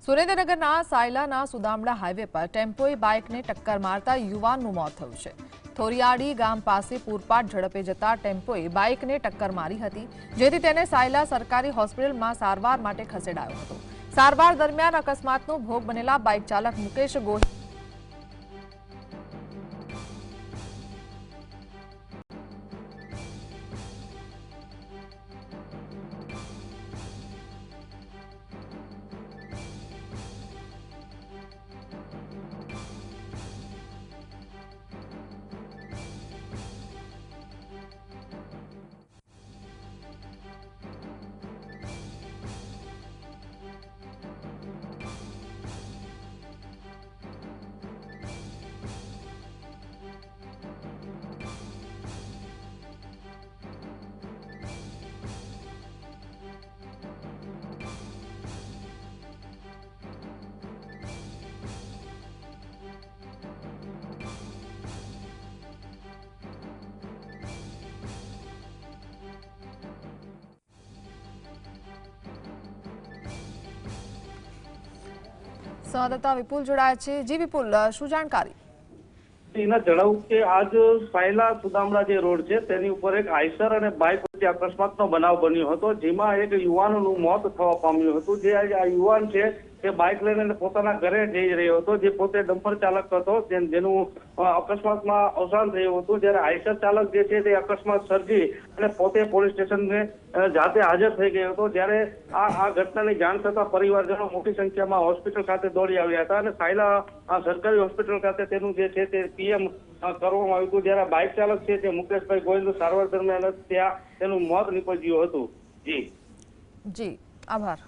સુરેન્દ્રનગરના સાયલાના સુદામડા હાઈવે પર ટેમ્પોએ બાઇકને ટક્કર મારતા યુવાનનું મોત થયું છે। થોરિયાડી ગામ પાસે પૂરપાટ ઝડપે જતા ટેમ્પોએ બાઇકને ટક્કર મારી હતી, જેથી તેને સાયલા સરકારી હોસ્પિટલમાં સારવાર માટે ખસેડાયો હતો। સારવાર દરમિયાન અકસ્માતનો ભોગ બનેલા બાઇક ચાલક મુકેશ ગોહિલ સંવાદદાતા વિપુલ જોડાયા છે। જી વિપુલ, શું જાણકારી? એના જણાવું કે આજ સાયલા સુદામડા જે રોડ છે તેની ઉપર એક આઈસર અને બાઇક વચ્ચે અકસ્માતનો બનાવ બન્યો હતો, જેમાં એક યુવાનનું મોત થવા પામ્યું હતું। જે આ યુવાન છે તે બાઇક લઈને પોતાના ઘરે જઈ રહ્યો હતો, જે પોતે ડમ્પર ચાલક હતો, જેનું અકસ્માતમાં અવસાન થયું હતું। જ્યારે આઈસર ચાલક જે છે તે અકસ્માત સર્જી અને પોતે પોલીસ સ્ટેશનને જાતે હાજર થઈ ગયો હતો। જ્યારે આ ઘટનાની જાણ થતા પરિવારજનો મોટી સંખ્યામાં હોસ્પિટલ ખાતે દોડી આવ્યા હતા અને સાયલા સરકારી હોસ્પિટલ ખાતે તેનું જે છે તે પીએમ કરવામાં આવ્યું હતું। જ્યારે બાઇક ચાલક છે તે મુકેશભાઈ ગોહિલનું સારવાર દરમિયાન ત્યાં તેનું મોત નીપજ્યું હતું। જી, આભાર।